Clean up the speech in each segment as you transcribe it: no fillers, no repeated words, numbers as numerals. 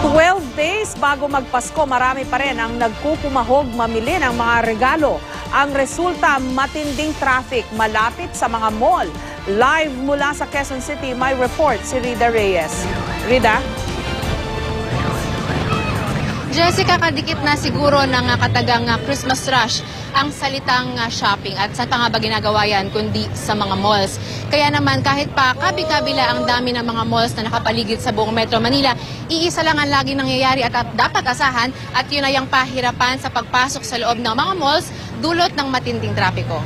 12 days bago magpasko, marami pa rin ang nagkukumahog mamili ng mga regalo. Ang resulta, matinding traffic malapit sa mga mall. Live mula sa Quezon City, may report si Rida Reyes. Rida? Jessica, kadikit na siguro ng katagang Christmas rush ang salitang shopping. At saan pa nga ba ginagawa yan kundi sa mga malls? Kaya naman kahit pa kabi-kabila ang dami ng mga malls na nakapaligid sa buong Metro Manila, iisa lang ang laging nangyayari at dapat asahan, at yun ay ang pahirapan sa pagpasok sa loob ng mga malls dulot ng matinding trapiko.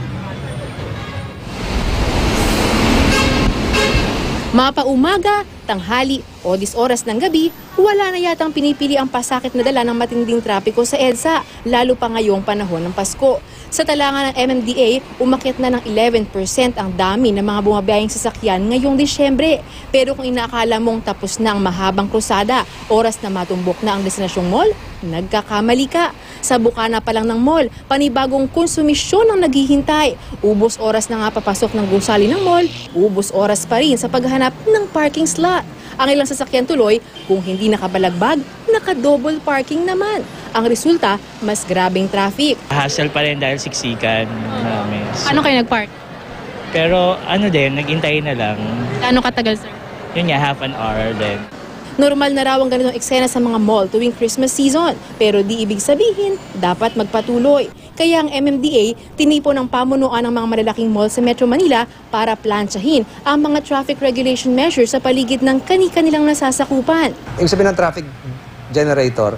Mapaumaga, tanghali o 10 oras ng gabi, wala na yatang pinipili ang pasakit na dala ng matinding trapiko sa EDSA, lalo pa ngayong panahon ng Pasko. Sa talangan ng MMDA, umakyat na ng 11% ang dami ng mga bumabiyahing sasakyan ngayong Disyembre. Pero kung inaakala mong tapos na ang mahabang krusada, oras na matumbok na ang destinasyong mall, nagkakamali ka. Sa bukana pa lang ng mall, panibagong konsumisyon ang naghihintay. Ubos oras na nga papasok ng gusali ng mall, ubos oras pa rin sa paghahanap ng parking slot. Ang ilang sasakyan tuloy, kung hindi nakabalagbag, naka-double parking naman. Ang resulta, mas grabing traffic. Hassle pa rin dahil siksikan. Ano kayo nag-park? Pero nag-intay na lang. Ano katagal, sir? Yun nga, half an hour din. Normal na raw ang ganitong eksena sa mga mall tuwing Christmas season, pero di ibig sabihin, dapat magpatuloy. Kaya ang MMDA, tinipo ng pamunuan ng mga malalaking mall sa Metro Manila para plantsahin ang mga traffic regulation measures sa paligid ng kani-kanilang nasasakupan. Yung sabihin ng traffic generator,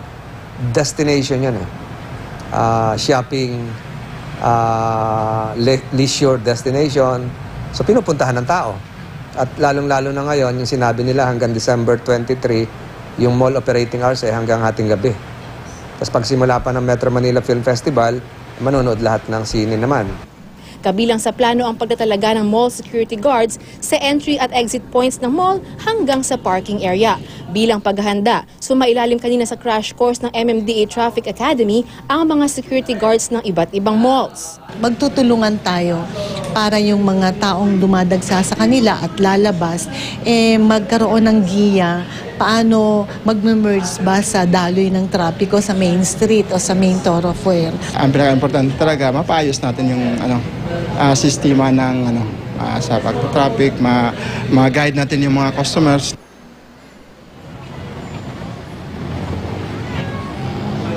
destination yun eh. Shopping, leisure destination. So pinupuntahan ng tao. At lalong-lalo na ngayon, yung sinabi nila hanggang December 23, yung mall operating hours hanggang hating gabi. Tapos pagsimula pa ng Metro Manila Film Festival, manonood lahat ng sine naman. Kabilang sa plano ang pagtatalaga ng mall security guards sa entry at exit points ng mall hanggang sa parking area. Bilang paghahanda, sumailalim kanina sa crash course ng MMDA Traffic Academy ang mga security guards ng iba't ibang malls. Magtutulungan tayo para yung mga taong dumadagsa sa kanila at lalabas, magkaroon ng giya paano mag-merge ba sa daloy ng trapiko sa main street o sa main thoroughfare. Ang pinaka-importante talaga, mapaayos natin yung sistema ng sa pag-traffic, ma-guide natin yung mga customers.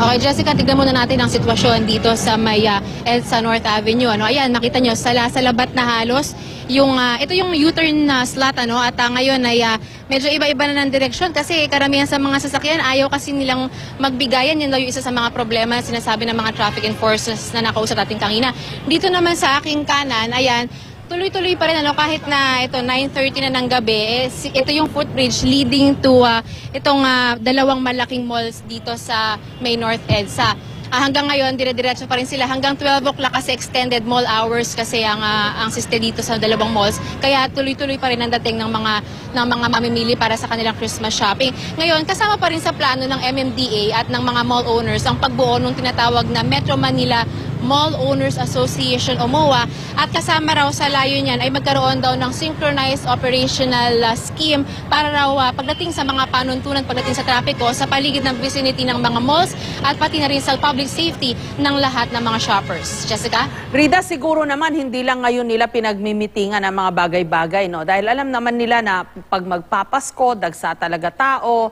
Okay, Jessica, tignan muna natin ang sitwasyon dito sa may EDSA North Avenue. Ayan, nakita nyo, salabat na halos. Ito yung U-turn slot, at ngayon ay medyo iba-iba na ng direksyon kasi karamihan sa mga sasakyan ayaw kasi nilang magbigayan. Yan daw yung isa sa mga problema na sinasabi ng mga traffic enforcers na nakausap natin kanina. Dito naman sa aking kanan, ayan, tuloy-tuloy pa rin kahit na ito 9:30 na ng gabi, ito yung footbridge leading to itong dalawang malaking malls dito sa may North EDSA. Hanggang ngayon, dire-diretso pa rin sila hanggang 12 o'clock kasi extended mall hours kasi ang siste dito sa dalawang malls. Kaya tuloy-tuloy pa rin ang dating ng mga mamimili para sa kanilang Christmas shopping. Ngayon, kasama pa rin sa plano ng MMDA at ng mga mall owners ang pagbuo ng tinatawag na Metro Manila Mall Owners Association o MOA, at kasama raw sa layo niyan ay magkaroon daw ng synchronized operational scheme para raw pagdating sa mga panuntunan pagdating sa trapiko sa paligid ng vicinity ng mga malls at pati na rin sa public safety ng lahat ng mga shoppers. Jessica? Rida, siguro naman hindi lang ngayon nila pinagmimitingan ang mga bagay-bagay, no? Dahil alam naman nila na pag magpapasko, dagsa talaga tao,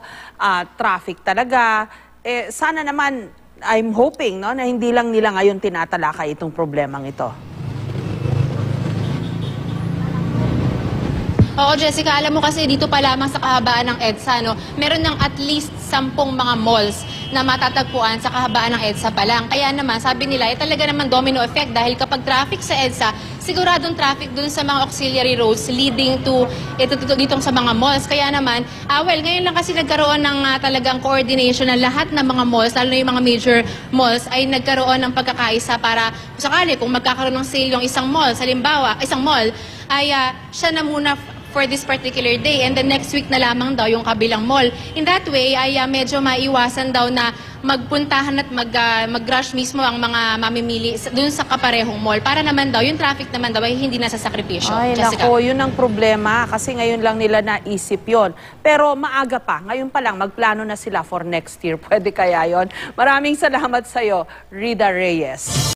traffic talaga. Sana naman, I'm hoping na hindi lang nila ngayon tinatalakay itong problemang ito. Oo, Jessica, alam mo kasi dito pa lamang sa kahabaan ng EDSA, meron ng at least 10 mga malls na matatagpuan sa kahabaan ng EDSA pa lang. Kaya naman, sabi nila, talaga naman domino effect dahil kapag traffic sa EDSA, siguradong traffic dun sa mga auxiliary roads leading to ditong sa mga malls. Kaya naman, ngayon lang kasi nagkaroon ng talagang coordination ng lahat ng mga malls, lalo na yung mga major malls, ay nagkaroon ng pagkakaisa para sakali kung magkakaroon ng sale yung isang mall, halimbawa, isang mall, ay siya na muna for this particular day and the next week na lamang daw yung kabilang mall. In that way ay medyo maiwasan daw na magpuntahan at mag-rush mismo ang mga mamimili dun sa kaparehong mall para naman daw yung traffic naman daw ay hindi nasasakripisyo. Ay, Jessica. nako, yun ang problema kasi ngayon lang nila naisip yon. Pero maaga pa, ngayon pa lang, magplano na sila for next year. Pwede kaya yon? Maraming salamat sa'yo, Rida Reyes.